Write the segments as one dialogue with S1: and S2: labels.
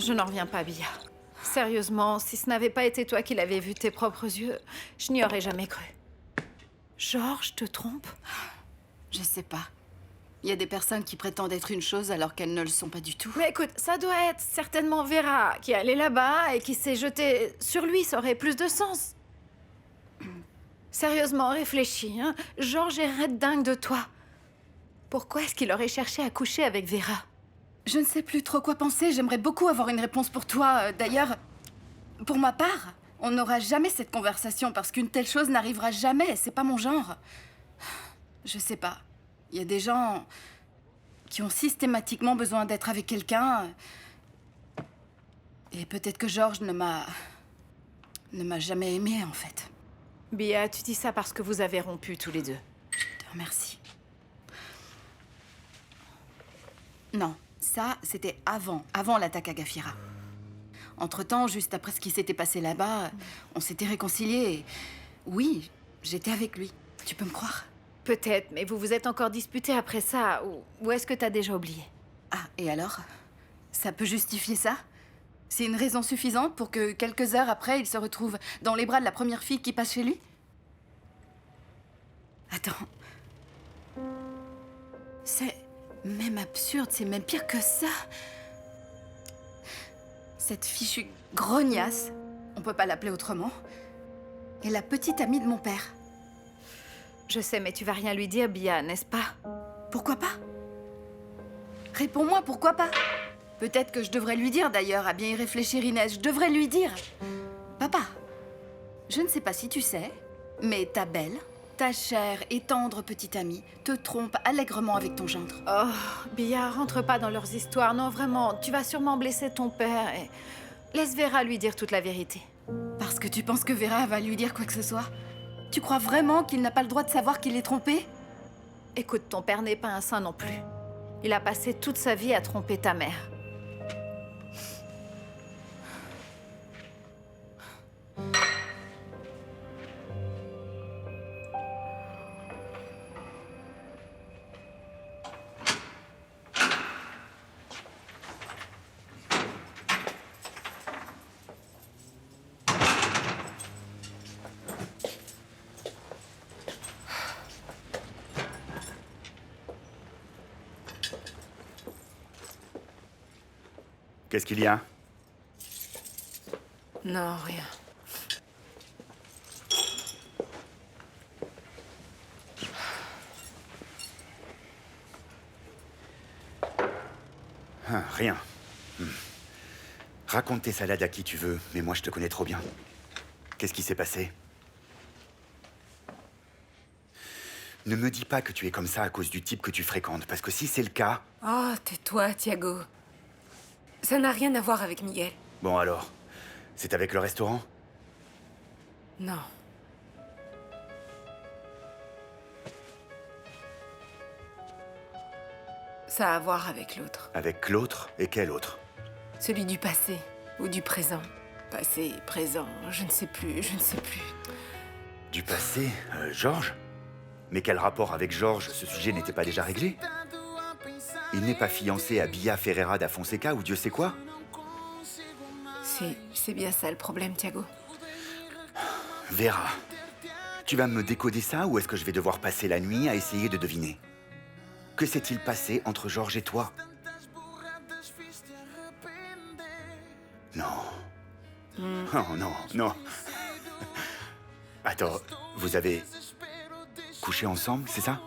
S1: Je n'en reviens pas, Bia. Sérieusement, si ce n'avait pas été toi qui l'avais vu de tes propres yeux, je n'y aurais jamais cru. Georges te trompe?
S2: Je sais pas. Il y a des personnes qui prétendent être une chose alors qu'elles ne le sont pas du tout.
S1: Mais écoute, ça doit être certainement Vera qui est allée là-bas et qui s'est jetée sur lui, ça aurait plus de sens. Sérieusement, réfléchis, hein. Georges est red dingue de toi. Pourquoi est-ce qu'il aurait cherché à coucher avec Vera?
S2: Je ne sais plus trop quoi penser, j'aimerais beaucoup avoir une réponse pour toi. D'ailleurs, pour ma part, on n'aura jamais cette conversation parce qu'une telle chose n'arrivera jamais, c'est pas mon genre. Je sais pas. Il y a des gens qui ont systématiquement besoin d'être avec quelqu'un. Et peut-être que Georges ne m'a jamais aimé en fait.
S1: Bia, tu dis ça parce que vous avez rompu tous les deux.
S2: Je te remercie. Non, ça, c'était avant l'attaque à Gafira. Entre-temps, juste après ce qui s'était passé là-bas, on s'était réconciliés et... Oui, j'étais avec lui. Tu peux me croire?
S1: Peut-être, mais vous vous êtes encore disputés après ça, ou est-ce que t'as déjà oublié?
S2: Ah, et alors? Ça peut justifier ça? C'est une raison suffisante pour que, quelques heures après, il se retrouve dans les bras de la première fille qui passe chez lui? Attends... C'est même absurde, c'est même pire que ça. Cette fichue grognasse, on peut pas l'appeler autrement, est la petite amie de mon père.
S1: Je sais, mais tu vas rien lui dire, Bia, n'est-ce pas?
S2: Pourquoi pas? Réponds-moi, pourquoi pas? Peut-être que je devrais lui dire d'ailleurs, à bien y réfléchir Inès, je devrais lui dire. Papa, je ne sais pas si tu sais, mais ta belle, ta chère et tendre petite amie te trompe allègrement avec ton gendre.
S1: Oh, Bia, rentre pas dans leurs histoires, non, vraiment, tu vas sûrement blesser ton père et... Laisse Vera lui dire toute la vérité.
S2: Parce que tu penses que Vera va lui dire quoi que ce soit? Tu crois vraiment qu'il n'a pas le droit de savoir qu'il est trompé?
S1: Écoute, ton père n'est pas un saint non plus. Il a passé toute sa vie à tromper ta mère.
S3: Qu'est-ce qu'il y a?
S1: Non, rien.
S3: Ah, rien. Raconte tes salades à qui tu veux, mais moi je te connais trop bien. Qu'est-ce qui s'est passé? Ne me dis pas que tu es comme ça à cause du type que tu fréquentes, parce que si c'est le cas...
S4: Oh, tais-toi, Thiago. Ça n'a rien à voir avec Miguel.
S3: Bon alors, c'est avec le restaurant?
S4: Non. Ça a à voir avec l'autre.
S3: Avec l'autre? Et quel autre?
S4: Celui du passé ou du présent. Passé, présent, je ne sais plus.
S3: Du passé? Georges? Mais quel rapport avec Georges? Ce sujet n'était pas déjà réglé? Il n'est pas fiancé à Bia Ferreira da Fonseca ou Dieu sait quoi?
S4: C'est bien ça le problème, Thiago.
S3: Vera, tu vas me décoder ça ou est-ce que je vais devoir passer la nuit à essayer de deviner? Que s'est-il passé entre Georges et toi? Non. Oh non, non. Attends, vous avez couché ensemble, c'est ça?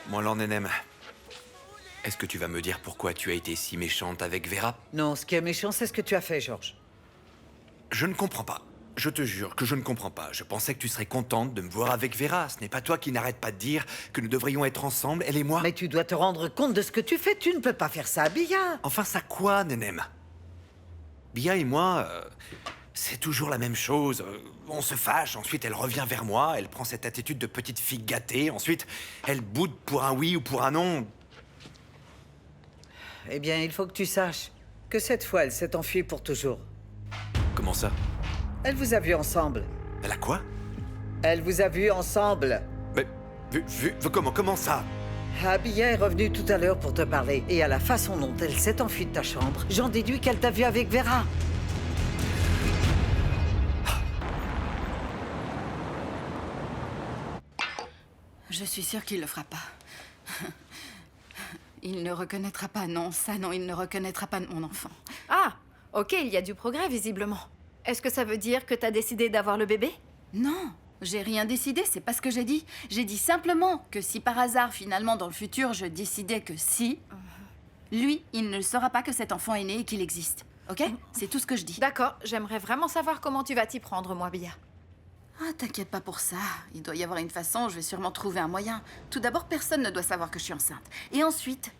S5: Mon lan Nenem, est-ce que tu vas me dire pourquoi tu as été si méchante avec Vera?
S6: Non, ce qui est méchant, c'est ce que tu as fait, Georges.
S5: Je ne comprends pas. Je te jure que je ne comprends pas. Je pensais que tu serais contente de me voir avec Vera. Ce n'est pas toi qui n'arrête pas de dire que nous devrions être ensemble, elle et moi.
S6: Mais tu dois te rendre compte de ce que tu fais. Tu ne peux pas faire ça à Bia.
S5: Enfin, ça quoi, Nenem? Bia et moi, c'est toujours la même chose. On se fâche, ensuite elle revient vers moi, elle prend cette attitude de petite fille gâtée, ensuite elle boude pour un oui ou pour un non.
S6: Eh bien, il faut que tu saches que cette fois, elle s'est enfuie pour toujours.
S5: Comment ça?
S6: Elle vous a vu ensemble.
S5: Elle a quoi?
S6: Elle vous a vu ensemble.
S5: Mais, comment ça?
S6: Abia est revenue tout à l'heure pour te parler. Et à la façon dont elle s'est enfuie de ta chambre, j'en déduis qu'elle t'a vu avec Vera.
S2: Je suis sûre qu'il le fera pas. Il ne reconnaîtra pas, non, ça non, il ne reconnaîtra pas mon enfant.
S1: Ah, ok, il y a du progrès, visiblement. Est-ce que ça veut dire que t'as décidé d'avoir le bébé?
S2: Non, j'ai rien décidé, c'est pas ce que j'ai dit. J'ai dit simplement que si par hasard, finalement, dans le futur, je décidais que si, lui, il ne saura pas que cet enfant est né et qu'il existe. Ok? C'est tout ce que je dis.
S1: D'accord, j'aimerais vraiment savoir comment tu vas t'y prendre, moi, Bia.
S2: Ah, t'inquiète pas pour ça. Il doit y avoir une façon, je vais sûrement trouver un moyen. Tout d'abord, personne ne doit savoir que je suis enceinte. Et ensuite,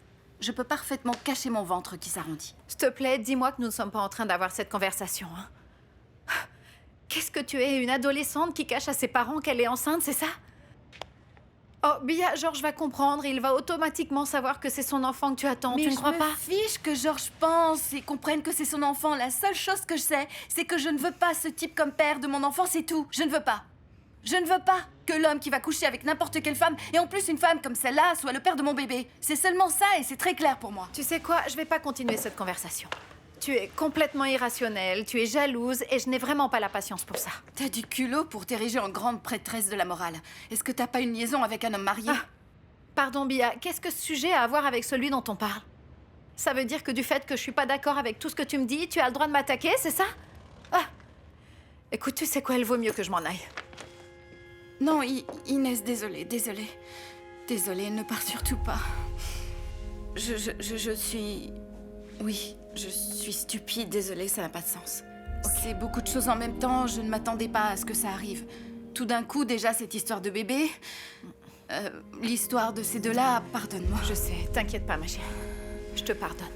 S2: je peux parfaitement cacher mon ventre qui s'arrondit.
S1: S'il te plaît, dis-moi que nous ne sommes pas en train d'avoir cette conversation, hein. Qu'est-ce que tu es, une adolescente qui cache à ses parents qu'elle est enceinte, c'est ça? Oh, Bia, George va comprendre, il va automatiquement savoir que c'est son enfant que tu attends, tu ne crois pas?
S2: Mais je me fiche que George pense et comprenne que c'est son enfant. La seule chose que je sais, c'est que je ne veux pas ce type comme père de mon enfant, c'est tout. Je ne veux pas. Je ne veux pas que l'homme qui va coucher avec n'importe quelle femme, et en plus une femme comme celle-là, soit le père de mon bébé. C'est seulement ça et c'est très clair pour moi.
S1: Tu sais quoi, je vais pas continuer cette conversation. Tu es complètement irrationnelle, tu es jalouse et je n'ai vraiment pas la patience pour ça.
S2: T'as du culot pour t'ériger en grande prêtresse de la morale. Est-ce que t'as pas une liaison avec un homme marié?
S1: Ah, pardon Bia, qu'est-ce que ce sujet a à voir avec celui dont on parle? Ça veut dire que du fait que je suis pas d'accord avec tout ce que tu me dis, tu as le droit de m'attaquer, c'est ça? Ah, écoute, tu sais quoi, il vaut mieux que je m'en aille.
S2: Non, Inès, désolée. Désolée, ne pars surtout pas. Je suis... Oui, je suis stupide, désolée, ça n'a pas de sens. C'est beaucoup de choses en même temps, je ne m'attendais pas à ce que ça arrive. Tout d'un coup, déjà, cette histoire de bébé... l'histoire de ces deux-là, pardonne-moi.
S1: Je sais, t'inquiète pas, ma chérie. Je te pardonne.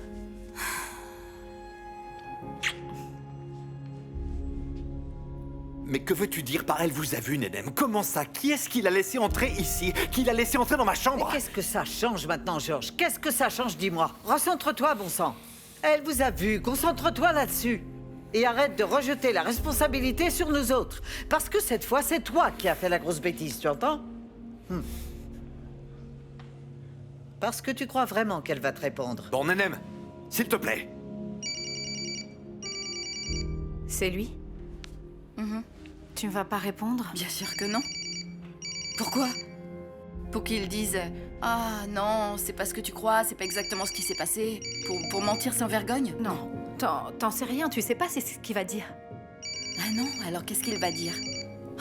S5: Mais que veux-tu dire par elle vous a vu, Nenem? Comment ça? Qui est-ce qui l'a laissé entrer ici? Qui l'a laissé entrer dans ma
S6: Mais
S5: chambre?
S6: qu'est-ce que ça change maintenant, Georges? Qu'est-ce que ça change, dis-moi? Recentre-toi, bon sang. Elle vous a vu, concentre-toi là-dessus. Et arrête de rejeter la responsabilité sur nous autres. Parce que cette fois, c'est toi qui as fait la grosse bêtise, tu entends? Parce que tu crois vraiment qu'elle va te répondre.
S5: Bon, Nenem, s'il te plaît.
S1: C'est lui? Tu ne vas pas répondre?
S2: Bien sûr que non. Pourquoi? Pour qu'ils disent « Ah non, c'est pas ce que tu crois, c'est pas exactement ce qui s'est passé. » Pour mentir sans vergogne?
S1: Non, t'en sais rien, tu sais pas c'est ce qu'il va dire.
S2: Ah non, alors qu'est-ce qu'il va dire?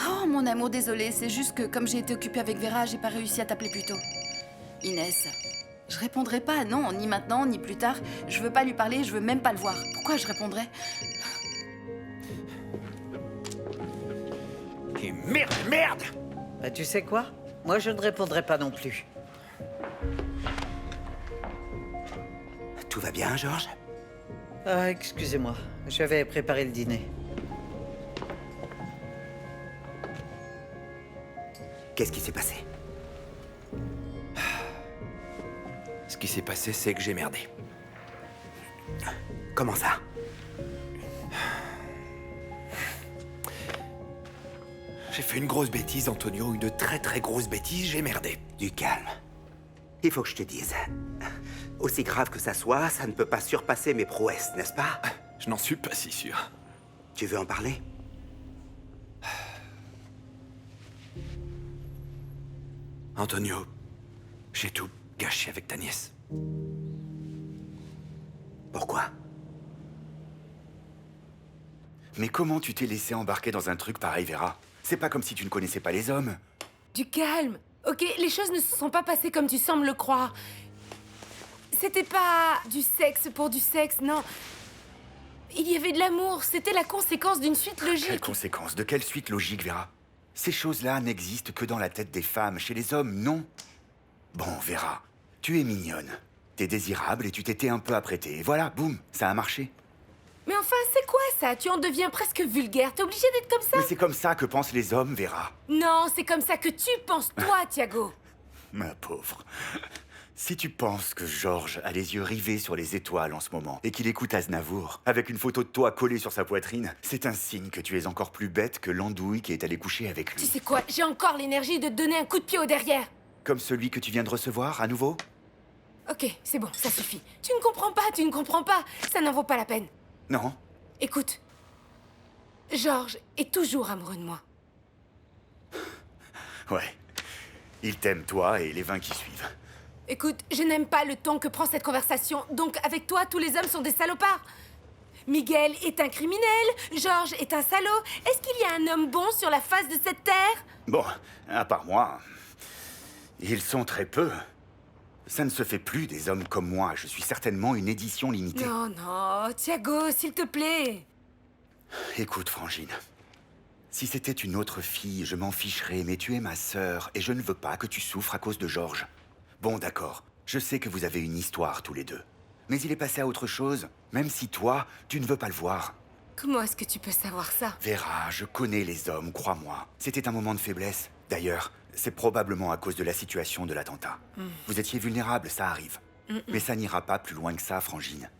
S2: Oh mon amour, désolé, c'est juste que comme j'ai été occupée avec Vera, j'ai pas réussi à t'appeler plus tôt. Inès, je répondrai pas, non, ni maintenant, ni plus tard. Je veux pas lui parler, je veux même pas le voir. Pourquoi je répondrais?
S5: Et merde!
S6: Bah, tu sais quoi? Moi, je ne répondrai pas non plus.
S3: Tout va bien, Georges?
S6: Ah, excusez-moi, je vais préparer le dîner.
S3: Qu'est-ce qui s'est passé?
S5: Ce qui s'est passé, c'est que j'ai merdé.
S3: Comment ça?
S5: J'ai fait une grosse bêtise, Antonio, une très grosse bêtise, j'ai merdé.
S3: Du calme. Il faut que je te dise. Aussi grave que ça soit, ça ne peut pas surpasser mes prouesses, n'est-ce pas?
S5: Je n'en suis pas si sûr.
S3: Tu veux en parler?
S5: Antonio, j'ai tout gâché avec ta nièce.
S3: Pourquoi? Mais comment tu t'es laissé embarquer dans un truc pareil, Vera? C'est pas comme si tu ne connaissais pas les hommes.
S4: Du calme. Ok, les choses ne se sont pas passées comme tu sembles le croire. C'était pas du sexe pour du sexe, non. Il y avait de l'amour, c'était la conséquence d'une suite
S3: Quelle
S4: logique.
S3: conséquence? De quelle suite logique, Vera? Ces choses-là n'existent que dans la tête des femmes. Chez les hommes, non. Bon, Vera, tu es mignonne. T'es désirable et tu t'étais un peu apprêtée. Et voilà, boum, ça a marché.
S4: Mais enfin, c'est quoi ça? Tu en deviens presque vulgaire, t'es obligé d'être comme ça?
S3: Mais c'est comme ça que pensent les hommes, Vera.
S4: Non, c'est comme ça que tu penses toi, Thiago.
S3: Ma pauvre. Si tu penses que Georges a les yeux rivés sur les étoiles en ce moment et qu'il écoute Aznavour avec une photo de toi collée sur sa poitrine, c'est un signe que tu es encore plus bête que l'andouille qui est allée coucher avec
S4: Tu
S3: lui.
S4: sais quoi? J'ai encore l'énergie de te donner un coup de pied au derrière.
S3: Comme celui que tu viens de recevoir, à nouveau?
S4: Ok, c'est bon, ça suffit. Tu ne comprends pas, tu ne comprends pas. Ça n'en vaut pas la peine.
S3: Non?
S4: Écoute, Georges est toujours amoureux de moi.
S3: Ouais. Il t'aime, toi, et les 20 qui suivent.
S4: Écoute, je n'aime pas le ton que prend cette conversation, donc avec toi, tous les hommes sont des salopards. Miguel est un criminel, Georges est un salaud. Est-ce qu'il y a un homme bon sur la face de cette terre?
S3: Bon, à part moi, ils sont très peu. Ça ne se fait plus des hommes comme moi. Je suis certainement une édition limitée.
S4: Non, non, Thiago, s'il te plaît.
S3: Écoute, Frangine. Si c'était une autre fille, je m'en ficherais, mais tu es ma sœur, et je ne veux pas que tu souffres à cause de Georges. Bon, d'accord. Je sais que vous avez une histoire, tous les deux. Mais il est passé à autre chose, même si toi, tu ne veux pas le voir.
S4: Comment est-ce que tu peux savoir ça?
S3: Vera, je connais les hommes, crois-moi. C'était un moment de faiblesse. D'ailleurs, c'est probablement à cause de la situation de l'attentat. Vous étiez vulnérable, ça arrive. Mais ça n'ira pas plus loin que ça, Frangine.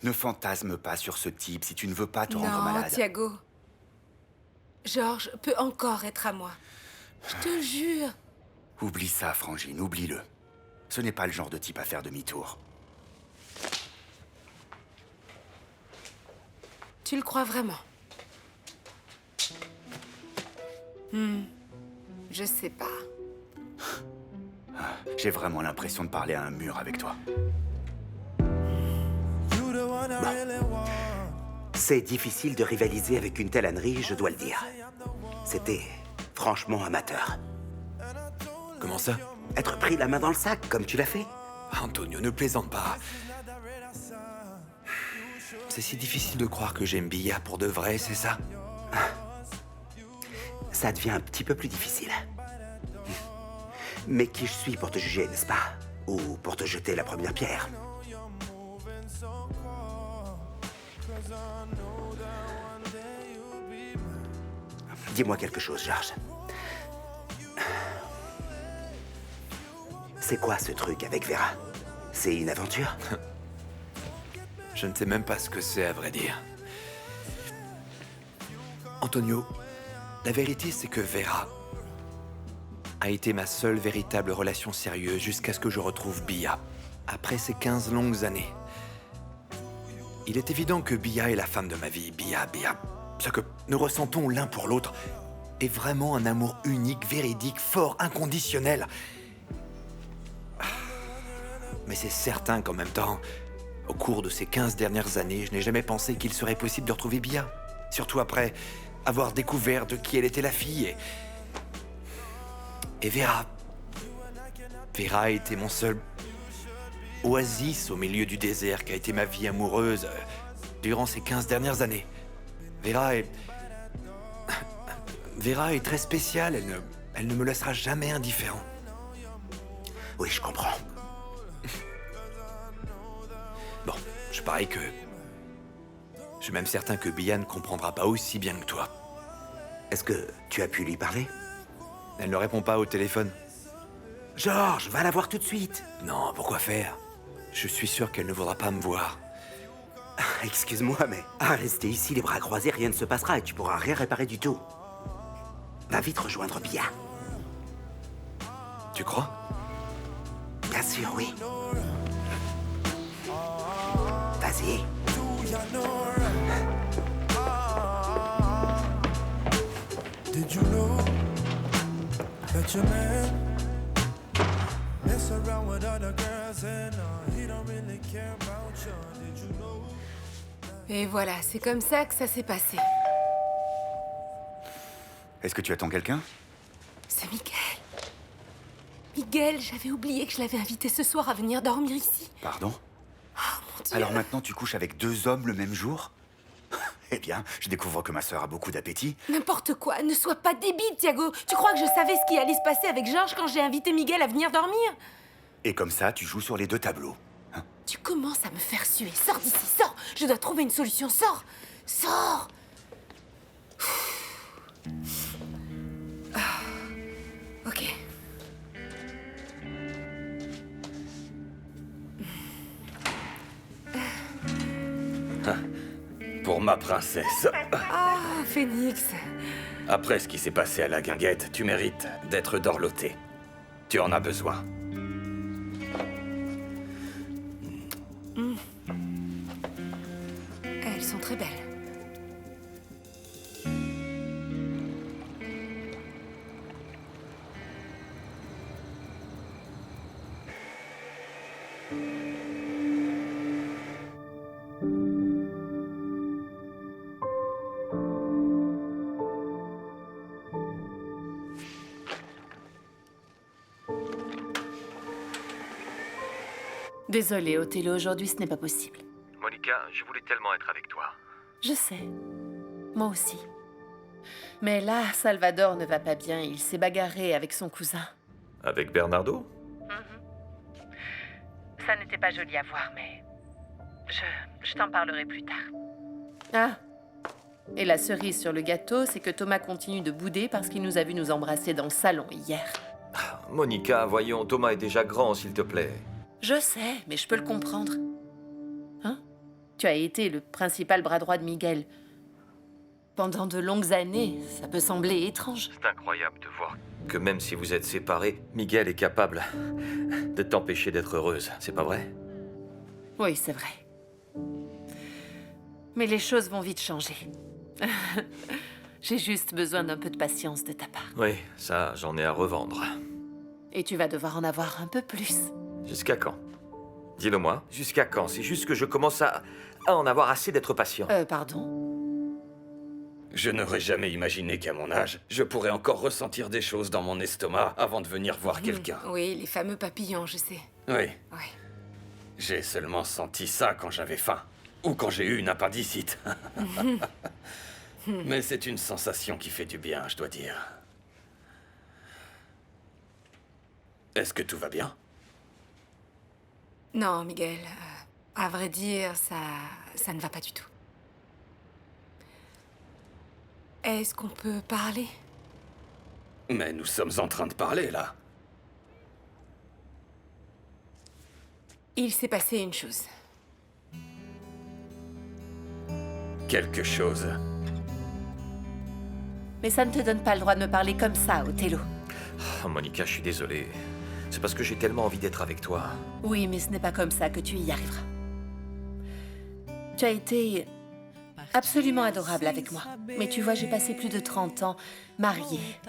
S3: Ne fantasme pas sur ce type si tu ne veux pas te rendre
S4: Non,
S3: malade.
S4: Thiago. Georges peut encore être à moi. Je te jure.
S3: Oublie ça, Frangine, oublie-le. Ce n'est pas le genre de type à faire demi-tour.
S4: Tu le crois vraiment? Je sais pas.
S3: J'ai vraiment l'impression de parler à un mur avec toi.
S7: C'est difficile de rivaliser avec une telle ânerie, je dois le dire. C'était franchement amateur.
S5: Comment ça?
S7: Être pris la main dans le sac, comme tu l'as fait.
S5: Antonio, ne plaisante pas. C'est si difficile de croire que j'aime Bia pour de vrai, c'est ça?
S7: Ça devient un petit peu plus difficile. Mais qui je suis pour te juger, n'est-ce pas? Ou pour te jeter la première pierre? Dis-moi quelque chose, Georges. C'est quoi ce truc avec Vera? C'est une aventure?
S5: Je ne sais même pas ce que c'est, à vrai dire. Antonio, la vérité, c'est que Vera a été ma seule véritable relation sérieuse jusqu'à ce que je retrouve Bia, après ces 15 longues années. Il est évident que Bia est la femme de ma vie. Bia. Ce que nous ressentons l'un pour l'autre est vraiment un amour unique, véridique, fort, inconditionnel. Mais c'est certain qu'en même temps, au cours de ces 15 dernières années, je n'ai jamais pensé qu'il serait possible de retrouver Bia. Surtout après avoir découvert de qui elle était la fille et Vera. Vera était mon seul oasis au milieu du désert qu'a été ma vie amoureuse durant ces 15 dernières années. Vera est très spéciale, elle ne me laissera jamais indifférent.
S7: Oui, je comprends.
S5: Bon, je parie que... Je suis même certain que Bia ne comprendra pas aussi bien que toi.
S7: Est-ce que tu as pu lui parler?
S5: Elle ne répond pas au téléphone.
S7: Georges, va la voir tout de suite.
S5: Non, pourquoi faire? Je suis sûr qu'elle ne voudra pas me voir.
S7: Excuse-moi, mais à rester ici les bras croisés, rien ne se passera et tu pourras rien réparer du tout. Va vite rejoindre Bia.
S5: Tu crois?
S7: Bien sûr, oui. Vas-y.
S8: Did you know that your man mess around with other girls and he don't really care about you? Did you know?
S4: Et voilà, c'est comme ça que ça s'est passé.
S3: Est-ce que tu attends quelqu'un?
S4: C'est Miguel. Miguel, j'avais oublié que je l'avais invité ce soir à venir dormir ici.
S3: Pardon?
S4: Mon Dieu.
S3: Alors maintenant, tu couches avec 2 hommes le même jour? Eh bien, je découvre que ma sœur a beaucoup d'appétit.
S4: N'importe quoi, ne sois pas débile, Thiago. Tu crois que je savais ce qui allait se passer avec Georges quand j'ai invité Miguel à venir dormir?
S3: Et comme ça, tu joues sur les 2 tableaux.
S4: Tu commences à me faire suer. Sors d'ici, sors. Je dois trouver une solution. Sors. Sors. Ok.
S9: ma princesse.
S4: Ah, Phoenix.
S9: Après ce qui s'est passé à la guinguette, tu mérites d'être dorlotée. Tu en as besoin.
S4: Elles sont très belles.
S10: Désolée, Othello, aujourd'hui ce n'est pas possible.
S11: Monica, je voulais tellement être avec toi.
S10: Je sais. Moi aussi. Mais là, Salvador ne va pas bien. Il s'est bagarré avec son cousin.
S11: Avec Bernardo?
S10: Ça n'était pas joli à voir, mais... Je t'en parlerai plus tard. Ah. Et la cerise sur le gâteau, c'est que Thomas continue de bouder parce qu'il nous a vu nous embrasser dans le salon hier.
S11: Monica, voyons, Thomas est déjà grand, s'il te plaît.
S10: Je sais, mais je peux le comprendre. Hein? Tu as été le principal bras droit de Miguel. Pendant de longues années, ça peut sembler étrange.
S11: C'est incroyable de voir que même si vous êtes séparés, Miguel est capable de t'empêcher d'être heureuse, c'est pas vrai?
S10: Oui, c'est vrai. Mais les choses vont vite changer. J'ai juste besoin d'un peu de patience de ta part.
S11: Oui, ça, j'en ai à revendre.
S10: Et tu vas devoir en avoir un peu plus.
S11: Jusqu'à quand? Dis-le-moi, jusqu'à quand? C'est juste que je commence à en avoir assez d'être patient.
S10: Pardon?
S9: Je n'aurais jamais imaginé qu'à mon âge, je pourrais encore ressentir des choses dans mon estomac avant de venir voir quelqu'un.
S4: Oui, les fameux papillons, je sais.
S9: Oui.
S4: Oui.
S9: J'ai seulement senti ça quand j'avais faim. Ou quand j'ai eu une appendicite. Mais c'est une sensation qui fait du bien, je dois dire. Est-ce que tout va bien?
S4: Non, Miguel. À vrai dire, ça ne va pas du tout. Est-ce qu'on peut parler?
S9: Mais nous sommes en train de parler, là.
S4: Il s'est passé une chose.
S9: Quelque chose.
S10: Mais ça ne te donne pas le droit de me parler comme ça, Othello.
S11: Oh, Monica, je suis désolé. C'est parce que j'ai tellement envie d'être avec toi.
S10: Oui, mais ce n'est pas comme ça que tu y arriveras. Tu as été absolument adorable avec moi. Mais tu vois, j'ai passé plus de 30 ans mariée.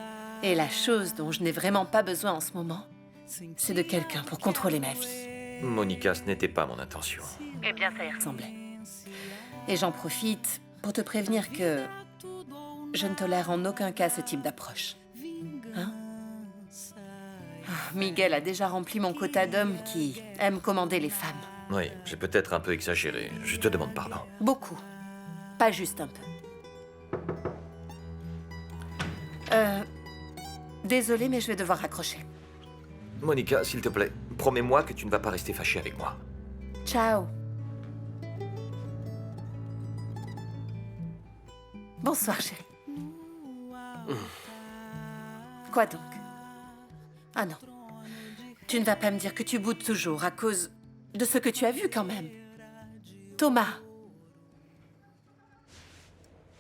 S10: Et la chose dont je n'ai vraiment pas besoin en ce moment, c'est de quelqu'un pour contrôler ma vie.
S11: Monica, ce n'était pas mon intention.
S10: Eh bien, ça y ressemblait. Et j'en profite pour te prévenir que je ne tolère en aucun cas ce type d'approche. Hein? Miguel a déjà rempli mon quota d'hommes qui aiment commander les femmes.
S11: Oui, j'ai peut-être un peu exagéré. Je te demande pardon.
S10: Beaucoup. Pas juste un peu. Désolée, mais je vais devoir raccrocher.
S11: Monica, s'il te plaît, promets-moi que tu ne vas pas rester fâchée avec moi.
S10: Ciao. Bonsoir, chérie. Quoi donc? Ah non. Tu ne vas pas me dire que tu boudes toujours à cause de ce que tu as vu quand même. Thomas.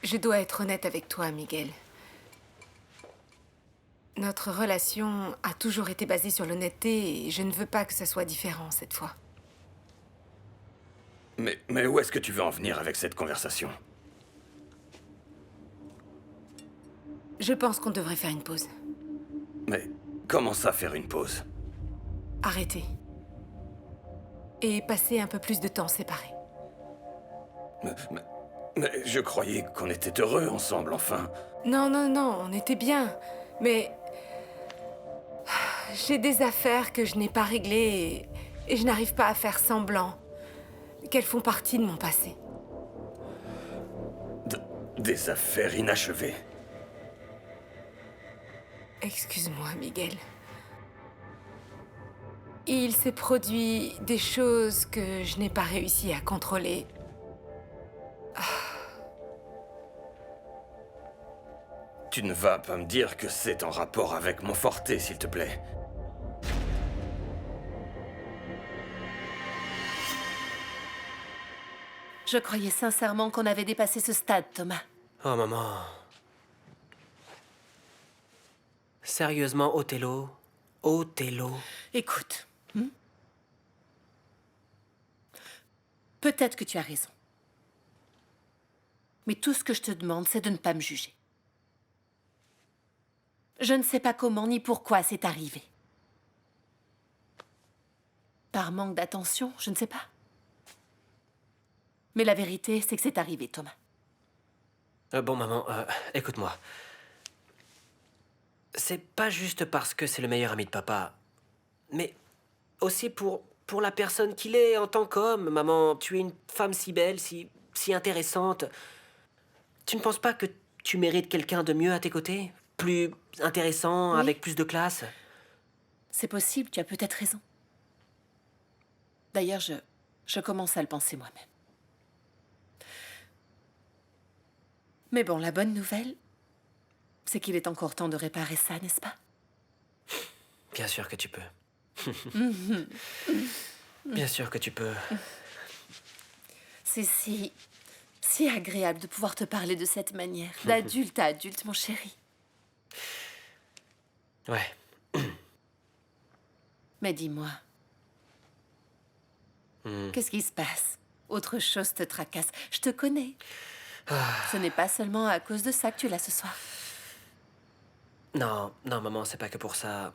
S4: Je dois être honnête avec toi, Miguel. Notre relation a toujours été basée sur l'honnêteté et je ne veux pas que ça soit différent cette fois.
S9: Mais où est-ce que tu veux en venir avec cette conversation?
S4: Je pense qu'on devrait faire une pause.
S9: Mais comment ça, faire une pause?
S4: Arrêter. Et passer un peu plus de temps séparés.
S9: Mais je croyais qu'on était heureux ensemble, enfin.
S4: Non, non, non, on était bien. Mais... j'ai des affaires que je n'ai pas réglées et je n'arrive pas à faire semblant qu'elles font partie de mon passé.
S9: Des affaires inachevées.
S4: Excuse-moi, Miguel. Il s'est produit des choses que je n'ai pas réussi à contrôler.
S9: Tu ne vas pas me dire que c'est en rapport avec Monforté, s'il te plaît.
S10: Je croyais sincèrement qu'on avait dépassé ce stade, Thomas.
S12: Oh, maman. Sérieusement, Othello? Othello?
S10: Écoute. Peut-être que tu as raison. Mais tout ce que je te demande, c'est de ne pas me juger. Je ne sais pas comment ni pourquoi c'est arrivé. Par manque d'attention, je ne sais pas. Mais la vérité, c'est que c'est arrivé, Thomas.
S12: Bon, maman, écoute-moi. C'est pas juste parce que c'est le meilleur ami de papa, mais aussi pour la personne qu'il est en tant qu'homme. Maman, tu es une femme si belle, si intéressante. Tu ne penses pas que tu mérites quelqu'un de mieux à tes côtés? Plus intéressant,
S10: Oui.
S12: avec plus de classe?
S10: C'est possible, tu as peut-être raison. D'ailleurs, je commence à le penser moi-même. Mais bon, la bonne nouvelle, c'est qu'il est encore temps de réparer ça, n'est-ce pas?
S12: Bien sûr que tu peux. Bien sûr que tu peux.
S10: C'est si agréable de pouvoir te parler de cette manière, d'adulte à adulte, mon chéri.
S12: Ouais.
S10: Mais dis-moi, qu'est-ce qui se passe? Autre chose te tracasse. Je te connais. Ce n'est pas seulement à cause de ça que tu es là ce soir.
S12: Non, non, maman, c'est pas que pour ça.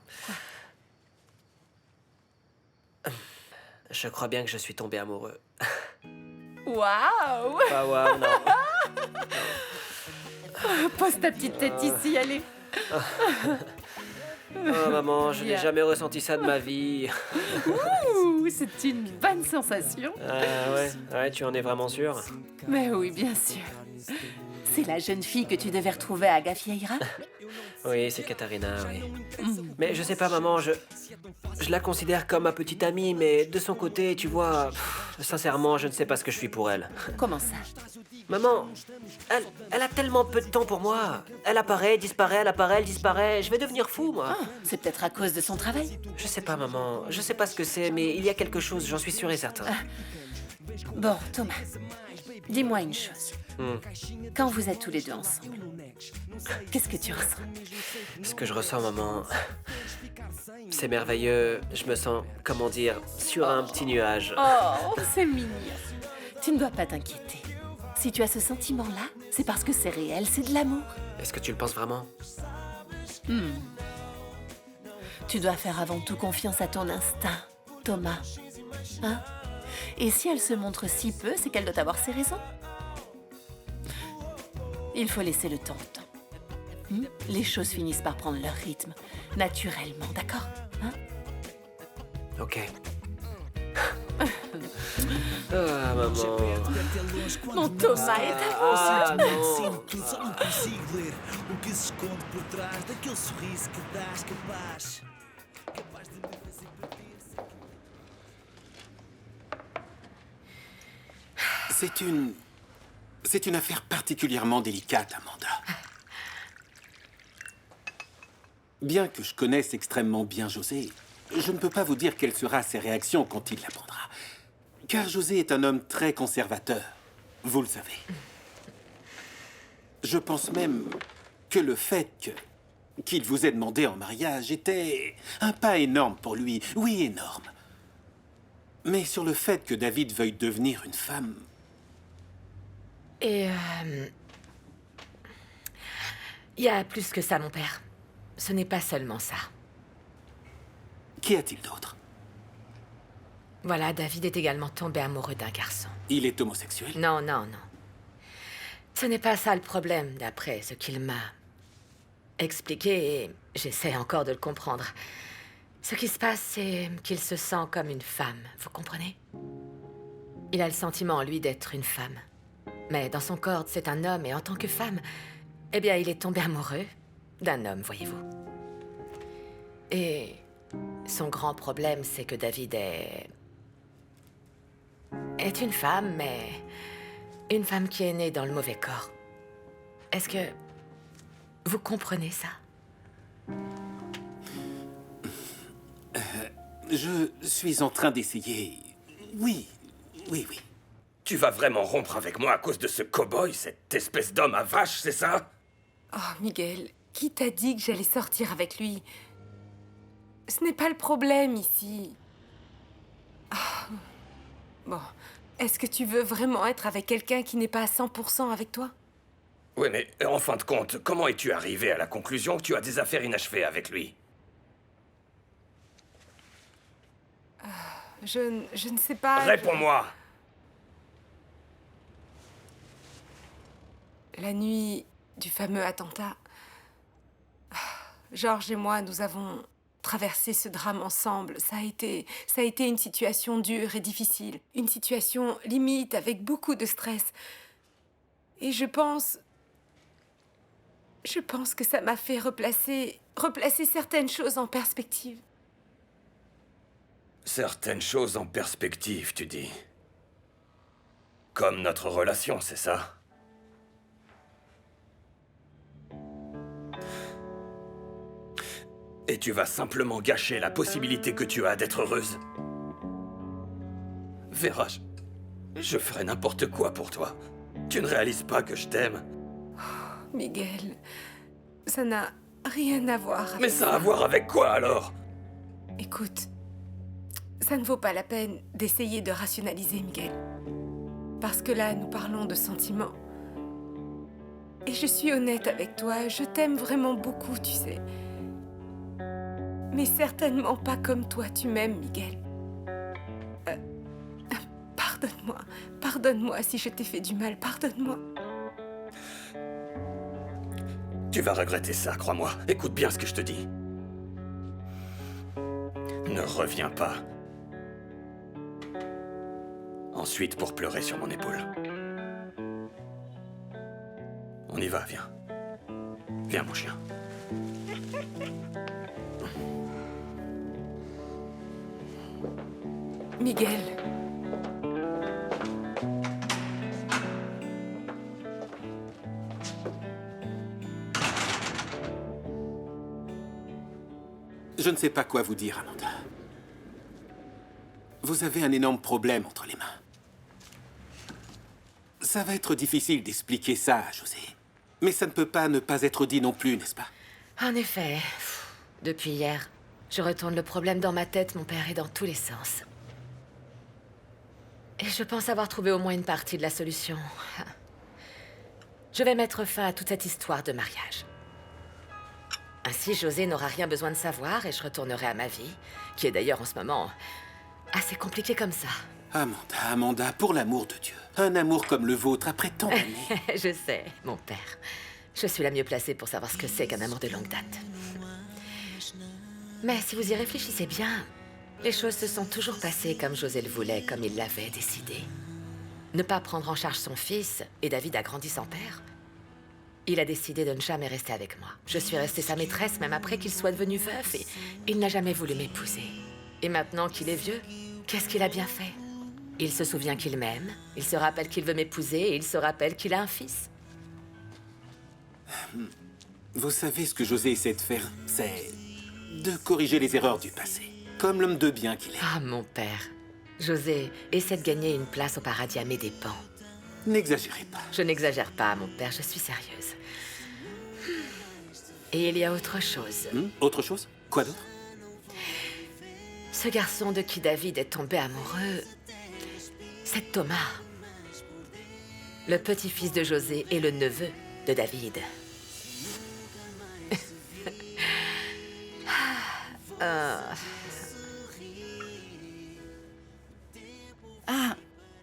S12: Je crois bien que je suis tombé amoureux.
S10: Waouh!
S12: Ah, waouh, non.
S10: Pose ta petite tête ici, allez.
S12: Oh, maman, je n'ai
S10: Bien.
S12: jamais ressenti ça de ma vie.
S10: Ouh, c'est une bonne sensation.
S12: Ouais, tu en es vraiment sûre?
S10: Mais oui, bien sûr. C'est la jeune fille que tu devais retrouver à Gafieira?
S12: Oui, c'est Katharina, oui. Mais je sais pas, maman, je la considère comme ma petite amie, mais de son côté, tu vois, sincèrement, je ne sais pas ce que je suis pour elle.
S10: Comment ça?
S12: Maman, elle a tellement peu de temps pour moi. Elle apparaît, disparaît, elle apparaît, elle disparaît. Je vais devenir fou, moi.
S10: Ah, c'est peut-être à cause de son travail.
S12: Je sais pas, maman. Je sais pas ce que c'est, mais il y a quelque chose, j'en suis sûr et certain.
S10: Bon, Thomas, dis-moi une chose. Quand vous êtes tous les deux ensemble, qu'est-ce que tu ressens?
S12: Ce que je ressens, maman, c'est merveilleux. Je me sens, comment dire, sur un petit nuage.
S10: Oh, c'est mignon. Tu ne dois pas t'inquiéter. Si tu as ce sentiment-là, c'est parce que c'est réel, c'est de l'amour.
S12: Est-ce que tu le penses vraiment?
S10: Tu dois faire avant tout confiance à ton instinct, Thomas. Hein? Et si elle se montre si peu, c'est qu'elle doit avoir ses raisons. Il faut laisser le temps au temps. Les choses finissent par prendre leur rythme, naturellement, d'accord? Hein?
S12: Ok. Ah, maman.
S10: Mon Thomas est à
S12: Ah, non.
S8: Sinto, só não consigo ler o que se esconde por trás daquele sorriso que dás capaz de me fazer perder.
S13: C'est une affaire particulièrement délicate, Amanda. Bien que je connaisse extrêmement bien José, je ne peux pas vous dire quelle sera ses réactions quand il l'apprendra. Car José est un homme très conservateur, vous le savez. Je pense même que le fait qu'il vous ait demandé en mariage était un pas énorme pour lui. Oui, énorme. Mais sur le fait que David veuille devenir une femme...
S4: Et il y a plus que ça, mon père. Ce n'est pas seulement ça.
S13: Qu'y a-t-il d'autre?
S4: Voilà, David est également tombé amoureux d'un garçon.
S13: Il est homosexuel?
S4: Non, non, non. Ce n'est pas ça le problème, d'après ce qu'il m'a expliqué, et j'essaie encore de le comprendre. Ce qui se passe, c'est qu'il se sent comme une femme, vous comprenez? Il a le sentiment en lui d'être une femme. Mais dans son corps, c'est un homme, et en tant que femme, eh bien, il est tombé amoureux d'un homme, voyez-vous. Et son grand problème, c'est que David est une femme, mais une femme qui est née dans le mauvais corps. Est-ce que vous comprenez ça?
S13: Je suis en train d'essayer... Oui.
S9: Tu vas vraiment rompre avec moi à cause de ce cow-boy, cette espèce d'homme à vache, c'est ça?
S4: Oh, Miguel, qui t'a dit que j'allais sortir avec lui? Ce n'est pas le problème ici. Ah. Bon, est-ce que tu veux vraiment être avec quelqu'un qui n'est pas à 100% avec toi?
S9: Oui, mais en fin de compte, comment es-tu arrivé à la conclusion que tu as des affaires inachevées avec lui?
S4: Je ne sais pas...
S9: Réponds-moi!
S4: La nuit du fameux attentat, Georges et moi, nous avons traversé ce drame ensemble. Ça a été une situation dure et difficile. Une situation limite avec beaucoup de stress. Et je pense que ça m'a fait replacer certaines choses en perspective.
S9: Certaines choses en perspective, tu dis. Comme notre relation, c'est ça? Et tu vas simplement gâcher la possibilité que tu as d'être heureuse? Vera, je ferai n'importe quoi pour toi. Tu ne réalises pas que je t'aime?
S4: Miguel, ça n'a rien à voir avec
S9: Mais ça a à voir avec quoi, alors?
S4: Écoute, ça ne vaut pas la peine d'essayer de rationaliser, Miguel. Parce que là, nous parlons de sentiments. Et je suis honnête avec toi, je t'aime vraiment beaucoup, tu sais. Mais certainement pas comme toi tu m'aimes, Miguel. Pardonne-moi. Pardonne-moi si je t'ai fait du mal, pardonne-moi.
S9: Tu vas regretter ça, crois-moi. Écoute bien ce que je te dis. Ne reviens pas. Ensuite, pour pleurer sur mon épaule. On y va, viens. Viens, mon chien.
S4: Miguel.
S13: Je ne sais pas quoi vous dire, Amanda. Vous avez un énorme problème entre les mains. Ça va être difficile d'expliquer ça à José. Mais ça ne peut pas ne pas être dit non plus, n'est-ce pas?
S14: En effet. Depuis hier, je retourne le problème dans ma tête, mon père, et dans tous les sens. Et je pense avoir trouvé au moins une partie de la solution. Je vais mettre fin à toute cette histoire de mariage. Ainsi, José n'aura rien besoin de savoir et je retournerai à ma vie, qui est d'ailleurs en ce moment assez compliquée comme ça.
S13: Amanda, pour l'amour de Dieu. Un amour comme le vôtre après tant d'années.
S14: Je sais, mon père. Je suis la mieux placée pour savoir ce que c'est qu'un amour de longue date. Mais si vous y réfléchissez bien, les choses se sont toujours passées comme José le voulait, comme il l'avait décidé. Ne pas prendre en charge son fils, et David a grandi sans père. Il a décidé de ne jamais rester avec moi. Je suis restée sa maîtresse même après qu'il soit devenu veuf et il n'a jamais voulu m'épouser. Et maintenant qu'il est vieux, qu'est-ce qu'il a bien fait? Il se souvient qu'il m'aime, il se rappelle qu'il veut m'épouser et il se rappelle qu'il a un fils.
S13: Vous savez ce que José essaie de faire, c'est de corriger les erreurs du passé. Comme l'homme de bien qu'il est.
S14: Ah, mon père. José essaie de gagner une place au paradis à mes dépens.
S13: N'exagérez pas.
S14: Je n'exagère pas, mon père, je suis sérieuse. Et il y a autre chose.
S13: Autre chose? Quoi d'autre?
S14: Ce garçon de qui David est tombé amoureux, c'est Thomas. Le petit-fils de José et le neveu de David.
S2: Ah,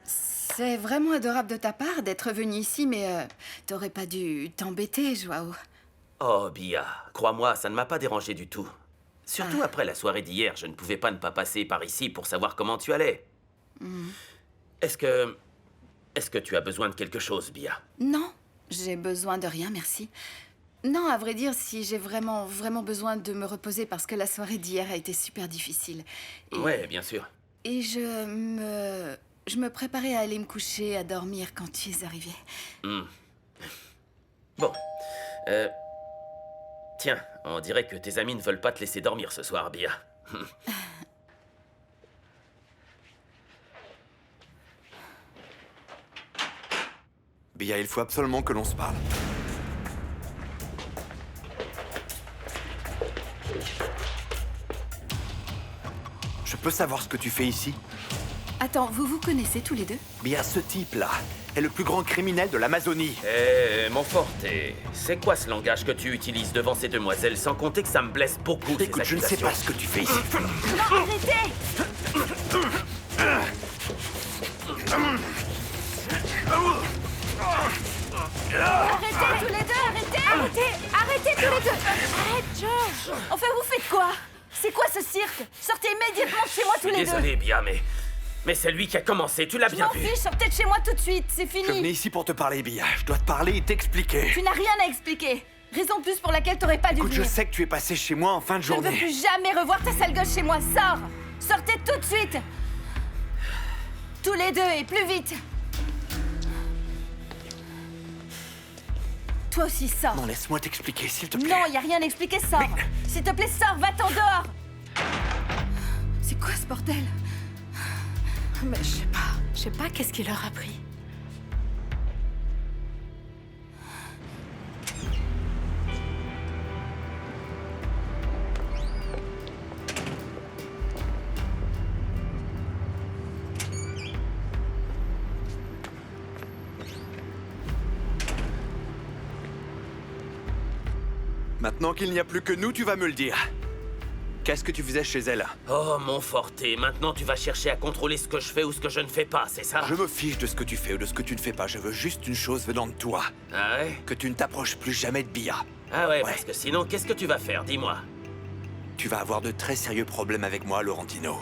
S2: c'est vraiment adorable de ta part d'être venu ici, mais t'aurais pas dû t'embêter, Joao.
S7: Oh, Bia, crois-moi, ça ne m'a pas dérangé du tout. Surtout après la soirée d'hier, je ne pouvais pas ne pas passer par ici pour savoir comment tu allais. Est-ce que tu as besoin de quelque chose, Bia?
S2: Non, j'ai besoin de rien, merci. Non, à vrai dire, si j'ai vraiment besoin de me reposer parce que la soirée d'hier a été super difficile.
S7: Ouais, bien sûr.
S2: Et je me préparais à aller me coucher, à dormir quand tu es arrivé.
S7: Bon. Tiens, on dirait que tes amis ne veulent pas te laisser dormir ce soir, Bia.
S5: Bia, il faut absolument que l'on se parle. Je peux savoir ce que tu fais ici?
S2: Attends, vous vous connaissez tous les deux?
S5: Bia, ce type-là est le plus grand criminel de l'Amazonie.
S7: Eh, Montforte, c'est quoi ce langage que tu utilises devant ces demoiselles, sans compter que ça me blesse beaucoup, ces
S5: Écoute, je ne sais
S7: accusations.
S5: pas ce que tu fais ici.
S2: Non, arrêtez! Arrêtez tous les deux, arrêtez! Arrêtez tous les deux! Arrête, George! Enfin, vous faites quoi? C'est quoi ce cirque? Sortez immédiatement de chez moi tous les deux!
S7: Désolé, Bia, mais c'est lui qui a commencé, tu l'as
S2: Je
S7: bien
S2: m'en
S7: vu.
S2: fiche, sortez de chez moi tout de suite, c'est
S5: Je venais
S2: fini!
S5: ici pour te parler, Bia. Je dois te parler et t'expliquer.
S2: Tu n'as rien à expliquer! Raison de plus pour laquelle t'aurais pas dû
S5: Écoute, je
S2: venir.
S5: sais que tu es passé chez moi en fin de
S2: Je ne veux
S5: journée.
S2: plus jamais revoir ta sale gosse chez moi, sors! Sortez tout de suite! Tous les deux et plus vite! Toi aussi, sors!
S5: Non, laisse-moi t'expliquer, s'il te plaît.
S2: Non, y a rien à expliquer, sors! S'il te plaît, sors, va-t'en dehors! C'est quoi ce bordel?
S1: Mais je sais pas qu'est-ce qu'il leur a pris.
S5: Maintenant qu'il n'y a plus que nous, tu vas me le dire. Qu'est-ce que tu faisais chez elle?
S7: Oh, Montforte, maintenant tu vas chercher à contrôler ce que je fais ou ce que je ne fais pas, c'est ça?
S5: Je me fiche de ce que tu fais ou de ce que tu ne fais pas. Je veux juste une chose venant de toi.
S7: Ah ouais?
S5: Que tu ne t'approches plus jamais de Bia.
S7: Ah ouais, parce que sinon, qu'est-ce que tu vas faire, dis-moi?
S5: Tu vas avoir de très sérieux problèmes avec moi, Laurentino.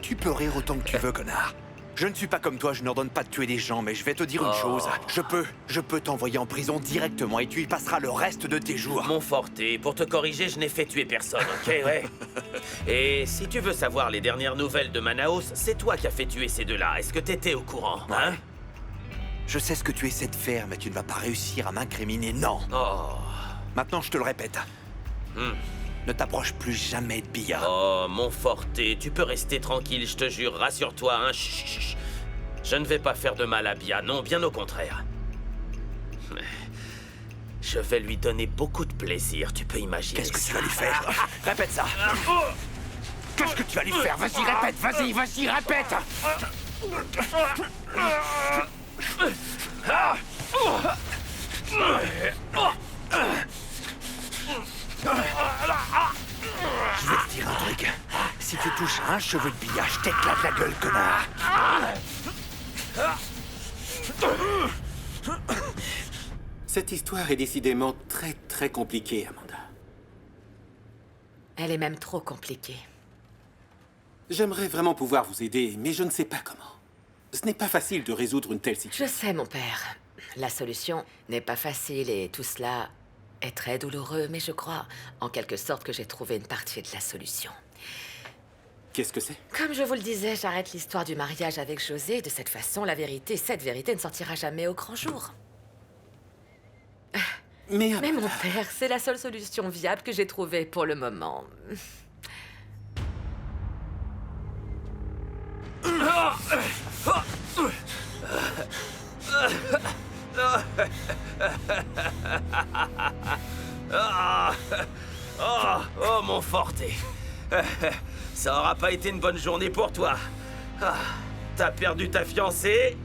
S5: Tu peux rire autant que tu veux, connard. Je ne suis pas comme toi, je n'ordonne pas de tuer des gens, mais je vais te dire une chose. Je peux t'envoyer en prison directement et tu y passeras le reste de tes jours.
S7: Montforte, pour te corriger, je n'ai fait tuer personne, ok, ouais? Et si tu veux savoir les dernières nouvelles de Manaus, c'est toi qui as fait tuer ces deux-là. Est-ce que t'étais au courant, hein?
S5: Je sais ce que tu essaies de faire, mais tu ne vas pas réussir à m'incriminer, non.
S7: Oh.
S5: Maintenant, je te le répète. Ne t'approche plus jamais de Bia.
S7: Oh, Montforte, tu peux rester tranquille, je te jure, rassure-toi, hein. Chut, chut, chut. Je ne vais pas faire de mal à Bia, non, bien au contraire. Je vais lui donner beaucoup de plaisir, tu peux imaginer.
S5: Qu'est-ce que tu vas lui faire? Répète ça. Qu'est-ce que tu vas lui faire? Vas-y, répète, vas-y, répète. Je vais te dire un truc. Si tu touches un cheveu de Bia, je t'éclate la gueule, connard.
S13: Cette histoire est décidément très, très compliquée, Amanda.
S14: Elle est même trop compliquée.
S13: J'aimerais vraiment pouvoir vous aider, mais je ne sais pas comment. Ce n'est pas facile de résoudre une telle situation.
S14: Je sais, mon père. La solution n'est pas facile et tout cela est très douloureux, mais je crois, en quelque sorte, que j'ai trouvé une partie de la solution.
S13: Qu'est-ce que c'est?
S14: Comme je vous le disais, j'arrête l'histoire du mariage avec José. De cette façon, la vérité, cette vérité, ne sortira jamais au grand jour.
S13: Mais
S14: mon père, c'est la seule solution viable que j'ai trouvée pour le moment.
S7: Oh, Montforte. Ça aura pas été une bonne journée pour toi. T'as perdu ta fiancée,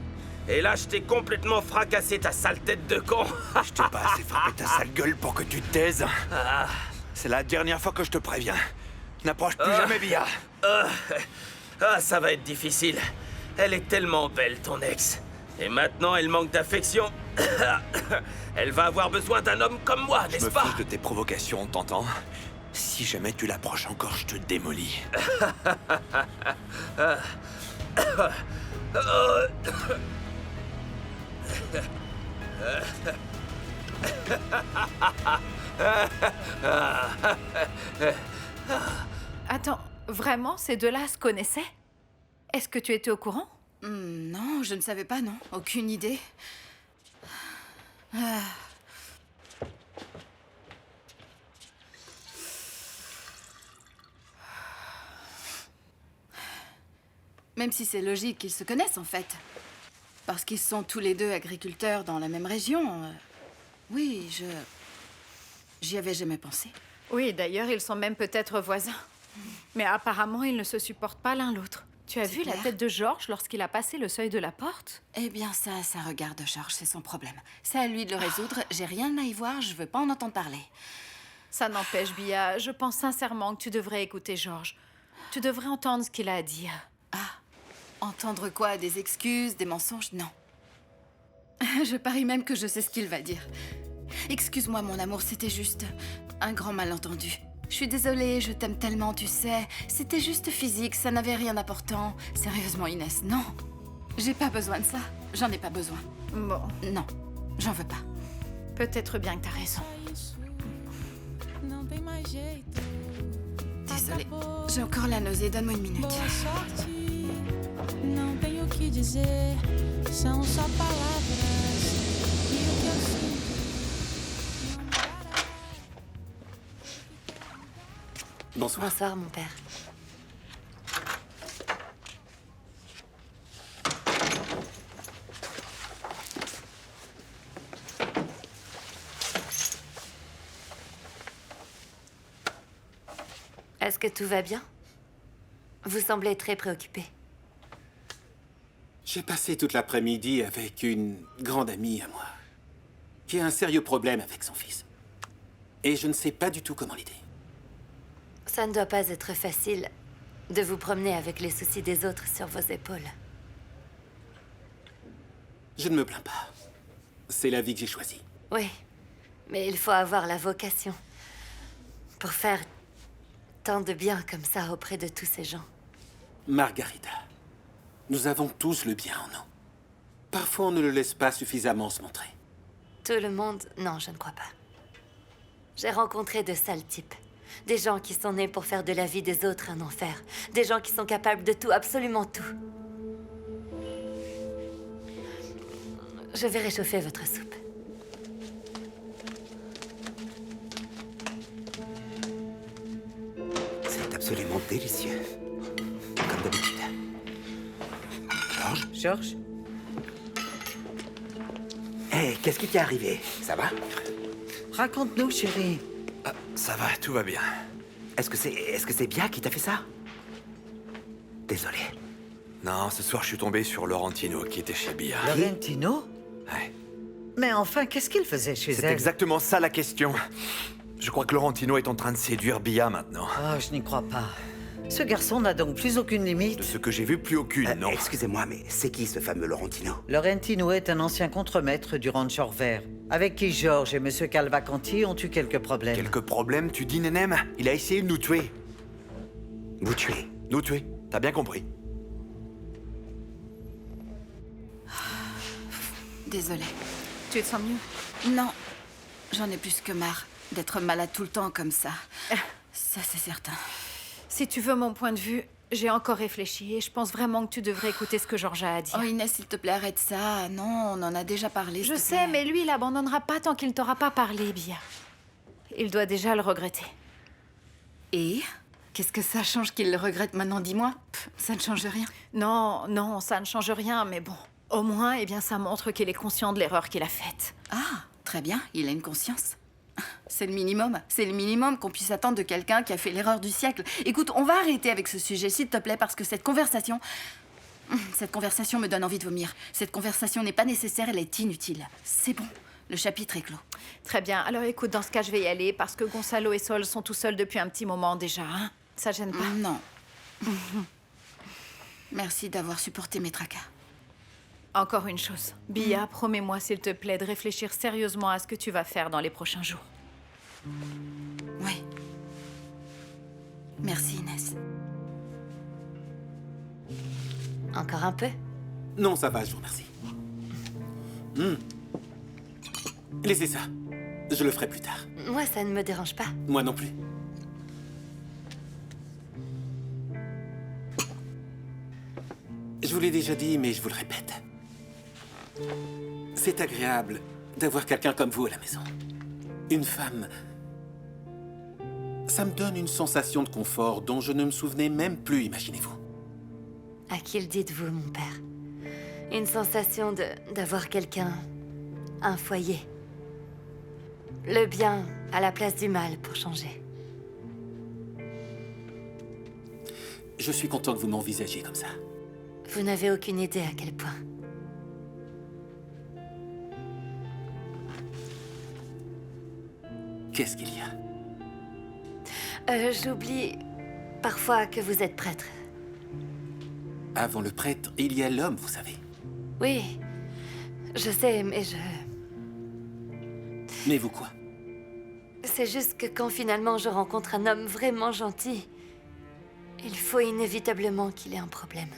S7: et là, je t'ai complètement fracassé ta sale tête de con.
S5: Je t'ai pas assez frappé ta sale gueule pour que tu te taises. C'est la dernière fois que je te préviens. N'approche plus jamais Bia.
S7: Ça va être difficile. Elle est tellement belle, ton ex. Et maintenant, elle manque d'affection. Elle va avoir besoin d'un homme comme moi, n'est-ce pas?
S5: Je me fiche de tes provocations, t'entends? Si jamais tu l'approches encore, je te démolis.
S1: Attends, vraiment, ces deux-là se connaissaient? Est-ce que tu étais au courant?
S2: Non, je ne savais pas, non. Aucune idée. Ah. Même si c'est logique qu'ils se connaissent, en fait. Parce qu'ils sont tous les deux agriculteurs dans la même région. Oui, j'y avais jamais pensé.
S1: Oui, d'ailleurs, ils sont même peut-être voisins. Mais apparemment, ils ne se supportent pas l'un l'autre. Tu as vu la tête de George lorsqu'il a passé le seuil de la porte?
S2: Eh bien, ça regarde George, c'est son problème. C'est à lui de le résoudre. J'ai rien à y voir, je veux pas en entendre parler.
S1: Ça n'empêche, Bia, je pense sincèrement que tu devrais écouter George. Tu devrais entendre ce qu'il a à dire.
S2: Entendre quoi? Des excuses, des mensonges? Non. Je parie même que je sais ce qu'il va dire. Excuse-moi, mon amour, c'était juste un grand malentendu. Je suis désolée, je t'aime tellement, tu sais. C'était juste physique, ça n'avait rien d'important. Sérieusement, Inès, non. J'ai pas besoin de ça. J'en ai pas besoin.
S1: Bon.
S2: Non, j'en veux pas.
S1: Peut-être bien que t'as raison.
S2: Désolée, j'ai encore la nausée, donne-moi une minute.
S8: Não tenho o que dizer, são só palavras. E o que eu sinto.
S13: Bonsoir.
S14: Bonsoir, mon père. Est-ce que tout va bien? Vous semblez très préoccupé.
S13: J'ai passé toute l'après-midi avec une grande amie à moi, qui a un sérieux problème avec son fils. Et je ne sais pas du tout comment l'aider.
S14: Ça ne doit pas être facile de vous promener avec les soucis des autres sur vos épaules.
S13: Je ne me plains pas. C'est la vie que j'ai choisie.
S14: Oui, mais il faut avoir la vocation pour faire tant de bien comme ça auprès de tous ces gens.
S13: Margarita, nous avons tous le bien en nous. Parfois, on ne le laisse pas suffisamment se montrer.
S14: Tout le monde... Non, je ne crois pas. J'ai rencontré de sales types. Des gens qui sont nés pour faire de la vie des autres un enfer. Des gens qui sont capables de tout, absolument tout. Je vais réchauffer votre soupe.
S3: C'est absolument délicieux. Comme d'habitude. George?
S6: George?
S3: Hé, qu'est-ce qui t'est arrivé? Ça va?
S6: Raconte-nous, chérie.
S5: Ça va, tout va bien.
S3: Est-ce que c'est Bia qui t'a fait ça? Désolé.
S5: Non, ce soir, je suis tombé sur Laurentino, qui était chez Bia.
S6: Laurentino?
S5: Ouais.
S6: Mais enfin, qu'est-ce qu'il faisait chez elle?
S5: C'est exactement ça la question. Je crois que Laurentino est en train de séduire Bia maintenant.
S6: Ah, je n'y crois pas. Ce garçon n'a donc plus aucune limite.
S5: De ce que j'ai vu, plus aucune, non.
S3: Excusez-moi, mais c'est qui ce fameux Laurentino?
S6: Laurentino est un ancien contremaître du ranch Orvers, avec qui George et Monsieur Calvacanti ont eu quelques problèmes.
S5: Quelques problèmes, tu dis, Nenem? Il a essayé de nous tuer.
S3: Vous tuer?
S5: Nous tuer, t'as bien compris.
S2: Désolée.
S1: Tu te sens mieux?
S2: Non, j'en ai plus que marre d'être malade tout le temps comme ça. Ça, c'est certain.
S1: Si tu veux mon point de vue, j'ai encore réfléchi et je pense vraiment que tu devrais écouter ce que George a à dire.
S2: Oh Inès, s'il te plaît, arrête ça. Non, on en a déjà parlé.
S1: Je sais, mais lui, il abandonnera pas tant qu'il ne t'aura pas parlé, Bia. Il doit déjà le regretter.
S2: Et qu'est-ce que ça change qu'il le regrette maintenant, dis-moi? Ça ne change rien.
S1: Non, non, ça ne change rien, mais bon. Au moins, eh bien, ça montre qu'il est conscient de l'erreur qu'il a faite.
S2: Ah, très bien, il a une conscience. C'est le minimum. C'est le minimum qu'on puisse attendre de quelqu'un qui a fait l'erreur du siècle. Écoute, on va arrêter avec ce sujet, s'il te plaît, parce que cette conversation me donne envie de vomir. Cette conversation n'est pas nécessaire, elle est inutile. C'est bon, le chapitre est clos.
S1: Très bien. Alors écoute, dans ce cas, je vais y aller parce que Gonzalo et Sol sont tout seuls depuis un petit moment déjà. Hein? Ça gêne pas?
S2: Non. Merci d'avoir supporté mes tracas.
S1: Encore une chose. Bia, promets-moi, s'il te plaît, de réfléchir sérieusement à ce que tu vas faire dans les prochains jours.
S2: Oui. Merci, Inès.
S14: Encore un peu?
S13: Non, ça va, je vous remercie. Laissez ça. Je le ferai plus tard.
S14: Moi, ça ne me dérange pas.
S13: Moi non plus. Je vous l'ai déjà dit, mais je vous le répète. C'est agréable d'avoir quelqu'un comme vous à la maison. Une femme. Ça me donne une sensation de confort dont je ne me souvenais même plus, imaginez-vous.
S14: À qui le dites-vous, mon père?
S15: Une sensation d'avoir quelqu'un, un foyer. Le bien à la place du mal, pour changer.
S13: Je suis content que vous m'envisagiez comme ça.
S15: Vous n'avez aucune idée à quel point.
S13: Qu'est-ce qu'il y a?
S15: J'oublie parfois que vous êtes prêtre.
S13: Avant le prêtre, il y a l'homme, vous savez.
S15: Oui, je sais, mais
S13: Mais vous quoi?
S15: c'est juste que quand finalement je rencontre un homme vraiment gentil, il faut inévitablement qu'il ait un problème.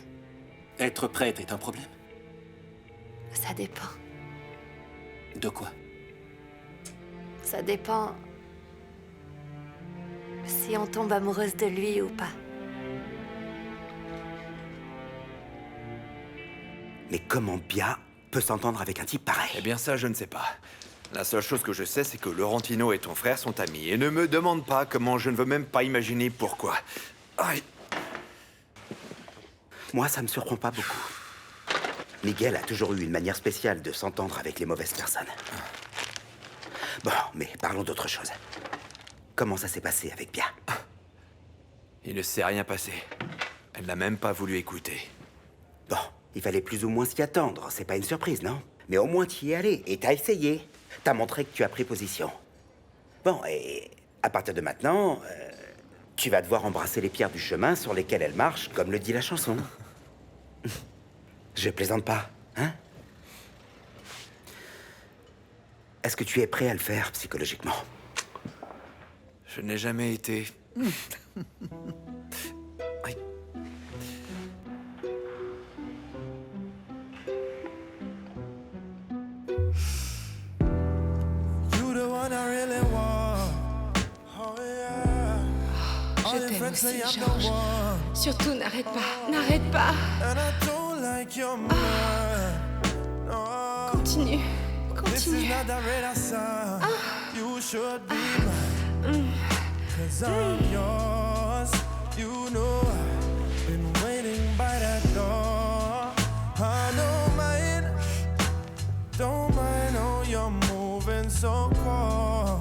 S13: Être prêtre est un problème?
S15: Ça dépend.
S13: De quoi?
S15: Ça dépend si on tombe amoureuse de lui ou pas.
S3: Mais comment Bia peut s'entendre avec un type pareil?
S5: Eh bien ça, je ne sais pas. La seule chose que je sais, c'est que Laurentino et ton frère sont amis. Et ne me demande pas comment, je ne veux même pas imaginer pourquoi. Aïe.
S3: Moi, ça me surprend pas beaucoup. Miguel a toujours eu une manière spéciale de s'entendre avec les mauvaises personnes. Bon, mais parlons d'autre chose. Comment ça s'est passé avec Bia?
S5: Il ne s'est rien passé. Elle n'a même pas voulu écouter.
S3: Bon, il fallait plus ou moins s'y attendre. C'est pas une surprise, non? Mais au moins t'y es allé et t'as essayé. T'as montré que tu as pris position. Bon, et à partir de maintenant, tu vas devoir embrasser les pierres du chemin sur lesquelles elle marche, comme le dit la chanson. Je plaisante pas, hein? Est-ce que tu es prêt à le faire psychologiquement?
S5: Je n'ai jamais été... Aïe.
S8: You the one I really want. Oh yeah. All
S4: Je
S8: your
S4: t'aime
S8: friends say
S4: aussi,
S8: I'm
S4: Georges.
S8: the one.
S4: Surtout, n'arrête pas. N'arrête pas.
S8: And I don't like your man. No.
S4: Continue.
S8: This is
S4: Continue.
S8: not the radar sign. You should be mine. Cause I'm yours. You know I've been waiting by that door. I don't mind. Don't mind how you're moving so cold.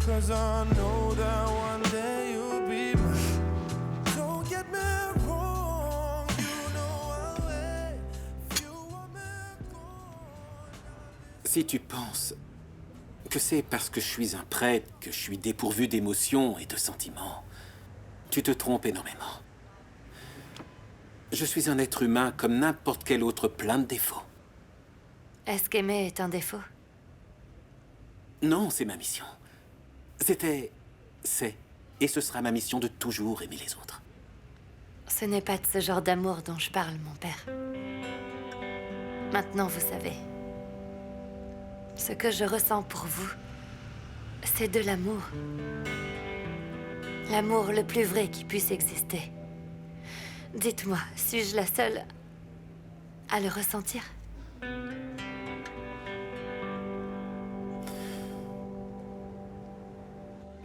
S8: Cause I know that one day you'll be mine. Don't get me wrong. You know I'll wait. If you want me gone.
S13: Si tu penses que c'est parce que je suis un prêtre que je suis dépourvu d'émotions et de sentiments, tu te trompes énormément. Je suis un être humain comme n'importe quel autre, plein de défauts.
S15: Est-ce qu'aimer est un défaut?
S13: Non, c'est ma mission. C'est et ce sera ma mission de toujours aimer les autres.
S15: Ce n'est pas de ce genre d'amour dont je parle, mon père. Maintenant, vous savez. Ce que je ressens pour vous, c'est de l'amour. L'amour le plus vrai qui puisse exister. Dites-moi, suis-je la seule à le ressentir?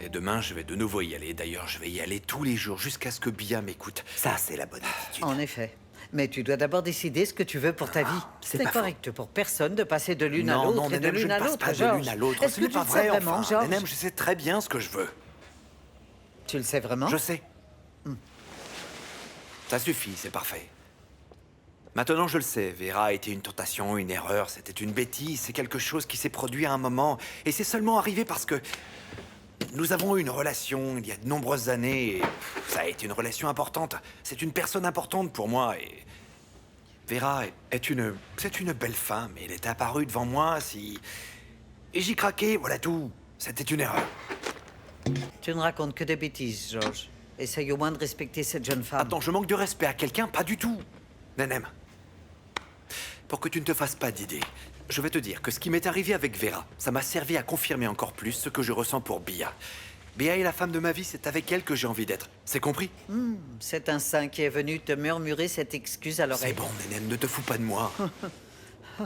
S5: Et demain, je vais de nouveau y aller. D'ailleurs, je vais y aller tous les jours jusqu'à ce que Bia m'écoute.
S3: Ça, c'est la bonne attitude.
S6: En effet. Mais tu dois d'abord décider ce que tu veux pour ta vie.
S3: c'est
S6: C'est
S3: pas
S6: correct pour personne de passer de l'une à
S5: Non,
S6: l'autre
S5: non,
S6: et de
S5: Nenem, je
S6: l'une
S5: ne
S6: à
S5: passe
S6: l'autre,
S5: pas de
S6: Georges.
S5: l'une à l'autre.
S6: Est-ce
S5: Ce
S6: que
S5: n'est
S6: tu
S5: pas
S6: le sais
S5: vrai,
S6: vraiment,
S5: enfin.
S6: Georges?
S5: Nenem, je sais très bien ce que je veux.
S6: Tu le sais vraiment?
S5: Je sais. Ça suffit, c'est parfait. Maintenant, je le sais, Vera a été une tentation, une erreur, c'était une bêtise, c'est quelque chose qui s'est produit à un moment, et c'est seulement arrivé parce que nous avons eu une relation il y a de nombreuses années, et ça a été une relation importante. C'est une personne importante pour moi, et Vera c'est une belle femme, et elle est apparue devant moi et j'y craquais, voilà tout. C'était une erreur.
S6: Tu ne racontes que des bêtises, Georges. Essaye au moins de respecter cette jeune femme.
S5: Attends, je manque de respect à quelqu'un? Pas du tout. Nenem, pour que tu ne te fasses pas d'idées, je vais te dire que ce qui m'est arrivé avec Vera, ça m'a servi à confirmer encore plus ce que je ressens pour Bia. Bia est la femme de ma vie, c'est avec elle que j'ai envie d'être. C'est compris?
S6: C'est un saint qui est venu te murmurer cette excuse à l'oreille.
S5: C'est bon, Nenem, ne te fous pas de moi.
S6: Oh,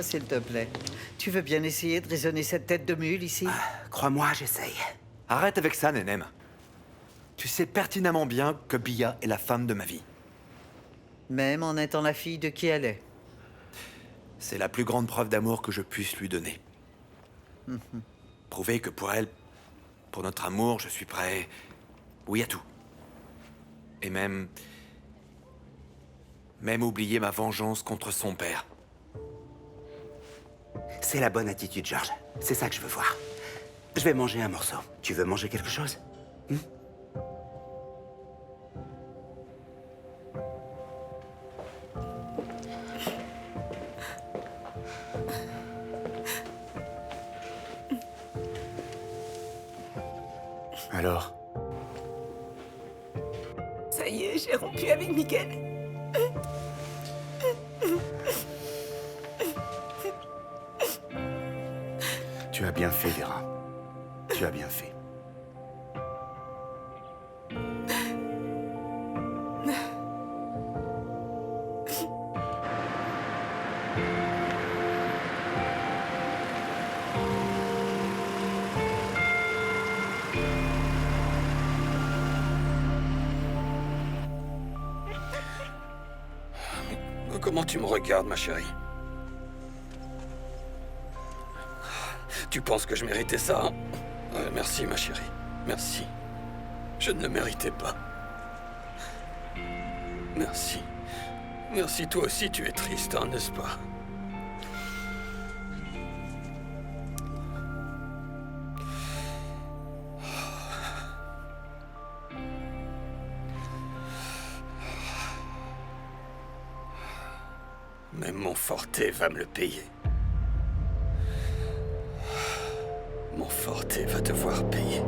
S6: s'il te plaît. Tu veux bien essayer de raisonner cette tête de mule ici?
S3: Crois-moi, j'essaye.
S5: Arrête avec ça, Nenem. Tu sais pertinemment bien que Bia est la femme de ma vie.
S6: même en étant la fille de qui elle est.
S5: C'est la plus grande preuve d'amour que je puisse lui donner. Prouver que pour elle, pour notre amour, je suis prêt, oui à tout. Et même oublier ma vengeance contre son père.
S3: C'est la bonne attitude, George. C'est ça que je veux voir. Je vais manger un morceau. Tu veux manger quelque chose? Alors?
S4: Ça y est, j'ai rompu avec Miguel.
S3: Tu as bien fait, Vera. Tu as bien fait.
S9: Comment tu me regardes, ma chérie? Tu penses que je méritais ça, hein? Merci, ma chérie. Merci. Je ne le méritais pas. Merci. Merci, toi aussi, tu es triste, hein, n'est-ce pas? Même mon forté va me le payer. Mon forté va devoir payer.